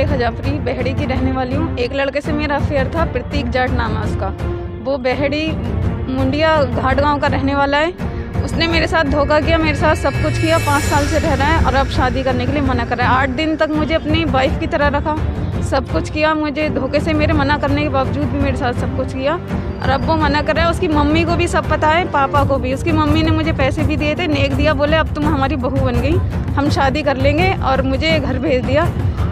जुलेखा जाफरी बेहड़ी की रहने वाली हूँ। एक लड़के से मेरा अफेयर था, प्रतीक जाट नाम है उसका। वो बेहड़ी मुंडिया घाट गांव का रहने वाला है। उसने मेरे साथ धोखा किया, मेरे साथ सब कुछ किया। 5 साल से रह रहा है और अब शादी करने के लिए मना कर रहा है। 8 दिन तक मुझे अपनी वाइफ की तरह रखा, सब कुछ किया। मुझे धोखे से मेरे मना करने के बावजूद भी मेरे साथ सब कुछ किया और अब वो मना कर रहा है। उसकी मम्मी को भी सब पता है, पापा को भी। उसकी मम्मी ने मुझे पैसे भी दिए थे, नेक दिया, बोले अब तुम हमारी बहू बन गई, हम शादी कर लेंगे, और मुझे घर भेज दिया।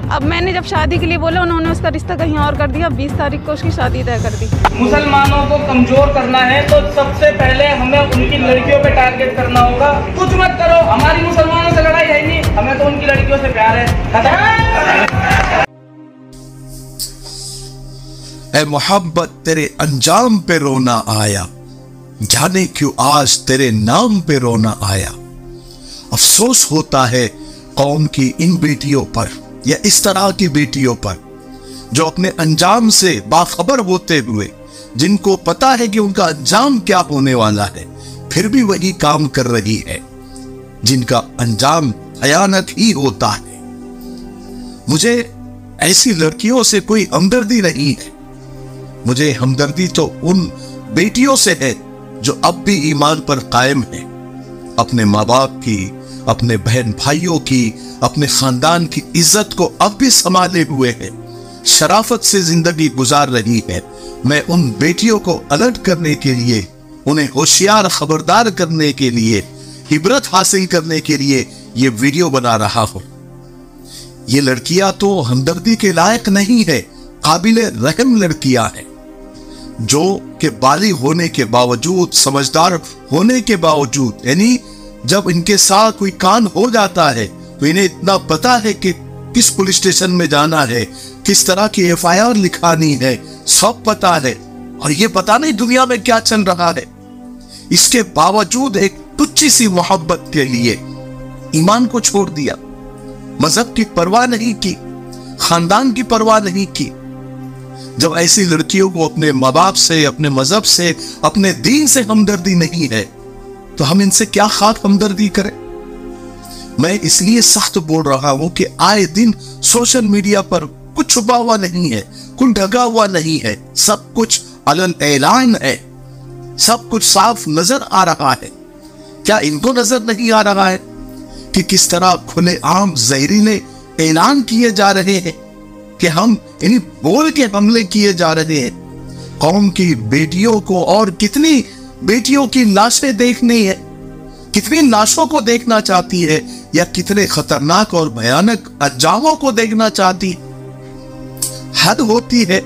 अब मैंने जब शादी के लिए बोला, उन्होंने उसका रिश्ता कहीं और कर दिया। 20 तारीख को उसकी शादी तय कर दी। मुसलमानों को कमजोर करना है तो सबसे पहले हमें उनकी लड़कियों पे टारगेट करना होगा। कुछ मत करो, हमारी मुसलमानों से लड़ाई है नहीं, हमें तो उनकी लड़कियों से प्यार है। ऐ मोहब्बत तेरे अंजाम पे रोना आया, जाने क्यों आज तेरे नाम पे रोना आया। अफसोस होता है कौम की इन बेटियों पर, या इस तरह की बेटियों पर जो अपने अंजाम से बाखबर होते हुए, जिनको पता है कि उनका अंजाम क्या होने वाला है, फिर भी वही काम कर रही है जिनका अंजाम भयानक ही होता है। मुझे ऐसी लड़कियों से कोई हमदर्दी नहीं है। मुझे हमदर्दी तो उन बेटियों से है जो अब भी ईमान पर कायम है, अपने माँ बाप की, अपने बहन भाइयों की, अपने खानदान की इज्जत को अब भी संभाले हुए है, शराफत से जिंदगी गुजार रही है। मैं उन बेटियों को अलर्ट करने के लिए, उन्हें होशियार खबरदार करने के लिए, इबरत हासिल करने के लिए ये वीडियो बना रहा हूं। ये लड़कियां तो हमदर्दी के लायक नहीं है, काबिल रहम लड़कियां हैं, जो के बालिग होने के बावजूद, समझदार होने के बावजूद, यानी जब इनके साथ कोई कांड हो जाता है तो इन्हें इतना पता है कि किस पुलिस स्टेशन में जाना है, किस तरह की एफआईआर लिखानी है, सब पता है। और ये पता नहीं दुनिया में क्या चल रहा है। इसके बावजूद एक तुच्छी सी मोहब्बत के लिए ईमान को छोड़ दिया, मजहब की परवाह नहीं की, खानदान की परवाह नहीं की। जब ऐसी लड़कियों को अपने माँ बाप से, अपने मजहब से, अपने दीन से हमदर्दी नहीं है, तो हम इनसे क्या खाक हमदर्दी करें। मैं इसलिए सख्त बोल रहा हूं कि आए दिन सोशल मीडिया पर कुछ छुपा हुआ नहीं है, कुछ ढका हुआ नहीं है, सब कुछ अलन ऐलान है, सब कुछ साफ नजर आ रहा है। क्या इनको नजर नहीं आ रहा है कि किस तरह खुले आम जहरीले ऐलान किए जा रहे हैं, कि हम इन्हीं बोल के हमले किए जा रहे हैं। कौम की बेटियों को और कितनी बेटियों की लाशें देखनी है, कितनी लाशों को देखना चाहती है, या कितने खतरनाक और भयानक अंजामों को देखना चाहती। हद होती है।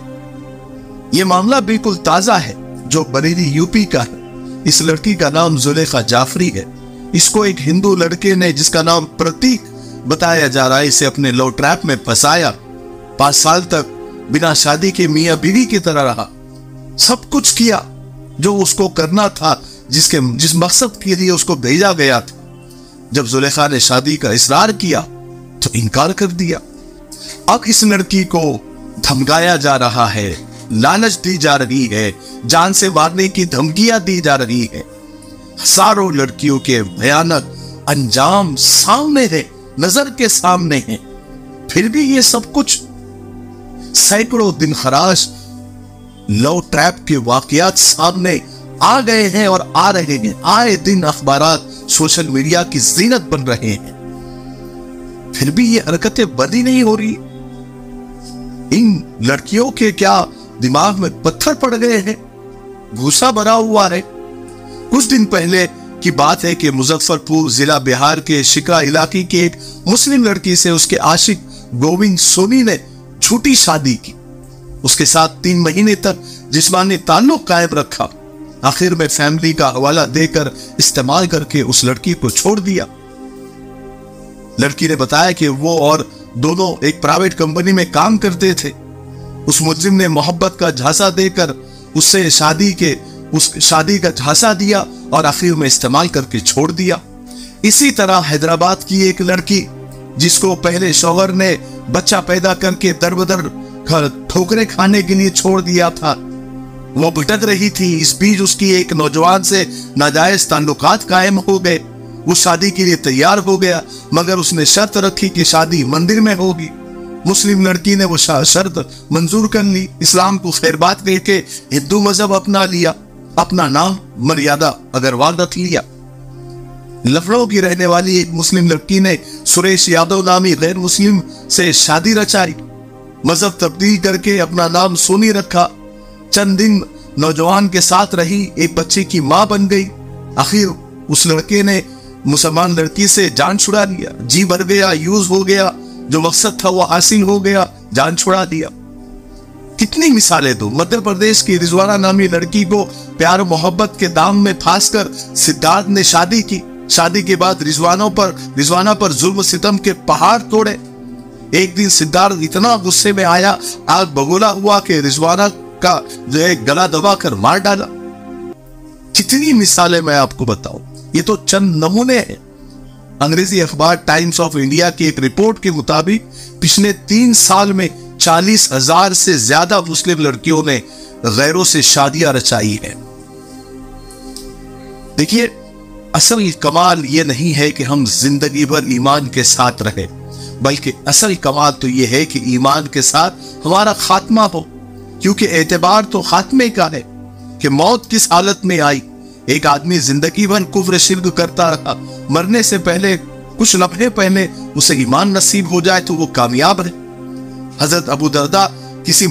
यह मामला बिल्कुल ताजा है, जो बरेली यूपी का है। इस लड़की का नाम जुलेखा जाफरी है। इसको एक हिंदू लड़के ने, जिसका नाम प्रतीक बताया जा रहा है, इसे अपने लव ट्रैप में फंसाया। 5 साल तक बिना शादी के मियां बीवी की तरह रहा, सब कुछ किया जो उसको करना था, जिस मकसद के लिए उसको भेजा गया था। जब जुलेखा ने शादी का इसरार किया तो इनकार कर दिया। अब इस लड़की को धमकाया जा रहा है, लालच दी जा रही है, जान से मारने की धमकियां दी जा रही है। हजारों लड़कियों के भयानक अंजाम सामने है, नजर के सामने है। फिर भी ये सब कुछ, सैकड़ों दिन खराश लव ट्रैप के वाकयात सामने आ गए हैं और आ रहे हैं। आए दिन अखबारात सोशल मीडिया की जीनत बन रहे हैं, फिर भी ये हरकतें बंद ही नहीं हो रही। इन लड़कियों के क्या दिमाग में पत्थर पड़ गए हैं, भूसा भरा हुआ है। कुछ दिन पहले की बात है कि मुजफ्फरपुर जिला बिहार के शिकरा इलाके की एक मुस्लिम लड़की से उसके आशिक गोविंद सोनी ने झूठी शादी की। उसके साथ 3 महीने तक जिस्मानी ताल्लुक कायम रखा। आखिर में फैमिली का हवाला देकर, इस्तेमाल करके उस लड़की को छोड़ दिया। लड़की ने बताया कि वो और दोनों एक प्राइवेट कंपनी में काम करते थे। उस मुलजिम ने मोहब्बत का झांसा देकर उससे शादी का झांसा दिया और आखिर में इस्तेमाल करके छोड़ दिया। इसी तरह हैदराबाद की एक लड़की, जिसको पहले शौहर ने बच्चा पैदा करके दरबदर ठोकरे खाने के लिए छोड़ दिया था, वो भटक रही थी। इस बीच उसकी एक नौजवान से नाजायज ताल्लुकात कायम हो गए। वो शादी के लिए तैयार हो गया, मगर उसने शर्त रखी कि शादी मंदिर में होगी। मुस्लिम लड़की ने वो शर्त मंजूर कर ली, इस्लाम को खैर बात कह के हिंदू मजहब अपना लिया, अपना नाम मर्यादा अग्रवाल रख लिया। लखनऊ की रहने वाली एक मुस्लिम लड़की ने सुरेश यादव नामी गैर मुस्लिम से शादी रचाई, मजहब तब्दील करके अपना नाम सोनी रखा। चंद दिन नौजवान के साथ रही, एक बच्चे की मां बन गई। आखिर उस लड़के ने मुसलमान लड़की से जान छुड़ा लिया, जी भर गया, यूज हो गया, जो मकसद था वो हासिल हो गया, जान छुड़ा दिया। कितनी मिसालें दो। मध्य प्रदेश की रिजवाना नामी लड़की को प्यार मोहब्बत के दाम में फांसकर सिद्धार्थ ने शादी की। शादी के बाद रिजवाना पर जुल्म सितम के पहाड़ तोड़े। एक दिन सिद्धार्थ इतना गुस्से में आया, आग बगोला हुआ कि रिजवाना का जो है गला दबा कर मार डाला। कितनी मिसालें मैं आपको बताऊं, ये तो चंद नमूने हैं। अंग्रेजी अखबार टाइम्स ऑफ इंडिया की एक रिपोर्ट के मुताबिक पिछले 3 साल में 40,000 से ज्यादा मुस्लिम लड़कियों ने गैरों से शादियां रचाई है। देखिए, असल कमाल ये नहीं है कि हम जिंदगी भर ईमान के साथ रहे, बल्कि असल कमाल तो ये है कि ईमान के साथ हमारा खात्मा हो, क्योंकि एतबार तो खात्मे का है कि मौत किस हालत में आई। एक आदमी जिंदगी भर कुफ्र शिर्क करता रहा, मरने से पहले कुछ लम्हे पहले उसे ईमान नसीब हो जाए तो वो कामयाब है। हजरत अबू दरदा किसी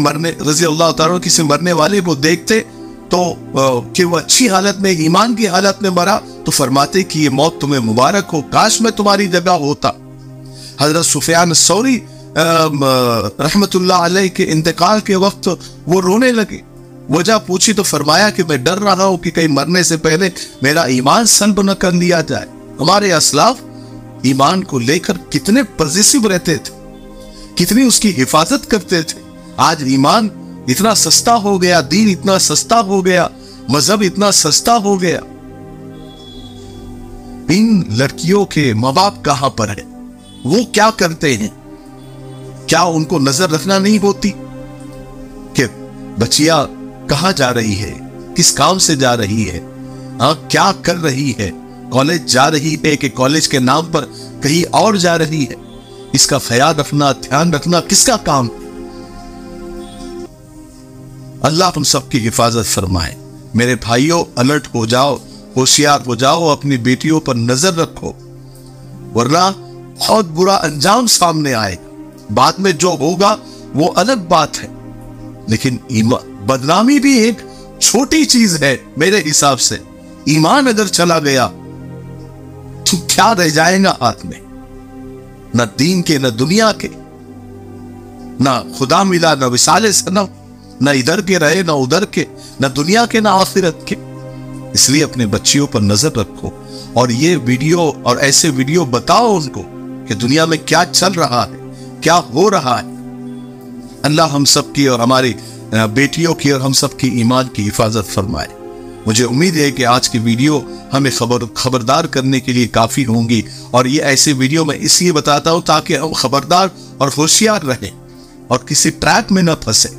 मरने वाले को देखते तो कि वो अच्छी हालत में, ईमान की हालत में मरा, तो फरमाते कि ये मौत तुम्हें मुबारक हो, काश मैं तुम्हारी जगह होता। हजरत सुफियान सौरी रहमतुल्लाह अलैह के इंतकाल के वक्त वो रोने लगे। वजह पूछी तो फरमाया कि मैं डर रहा हूं कि कहीं मरने से पहले मेरा ईमान सल्ब न कर लिया जाए। हमारे असलाफ ईमान को लेकर कितने पॉजिटिव रहते थे, कितनी उसकी हिफाजत करते थे। आज ईमान इतना सस्ता हो गया, दीन इतना सस्ता हो गया, मजहब इतना सस्ता हो गया। इन लड़कियों के माँ बाप कहां पर है, वो क्या करते हैं? क्या उनको नजर रखना नहीं होती कि बच्चियां कहां जा रही है, किस काम से जा रही है, क्या कर रही है, कॉलेज जा रही है कि कॉलेज के नाम पर कहीं और जा रही है? इसका ख्याल रखना, ध्यान रखना किसका काम? अल्लाह हम सबकी हिफाजत फरमाए। मेरे भाइयों, अलर्ट हो जाओ, होशियार हो जाओ, अपनी बेटियों पर नजर रखो, वरना बहुत बुरा अंजाम सामने आएगा। बाद में जो होगा वो अलग बात है, लेकिन बदनामी भी एक छोटी चीज है मेरे हिसाब से। ईमान अगर चला गया तो क्या रह जाएगा हाथ में? न दीन के, न दुनिया के, न खुदा मिला, न विसाले सनम, न इधर के रहे, न उधर के, न दुनिया के, न आखिरत के। इसलिए अपने बच्चियों पर नजर रखो और ये वीडियो और ऐसे वीडियो बताओ उनको कि दुनिया में क्या चल रहा है, क्या हो रहा है। अल्लाह हम सबकी और हमारी बेटियों की और हम सबकी ईमान की हिफाजत फरमाए। मुझे उम्मीद है कि आज की वीडियो हमें खबरदार करने के लिए काफी होंगी, और ये ऐसे वीडियो मैं इसलिए बताता हूं ताकि हम खबरदार और होशियार रहें और किसी ट्रैप में न फंसे।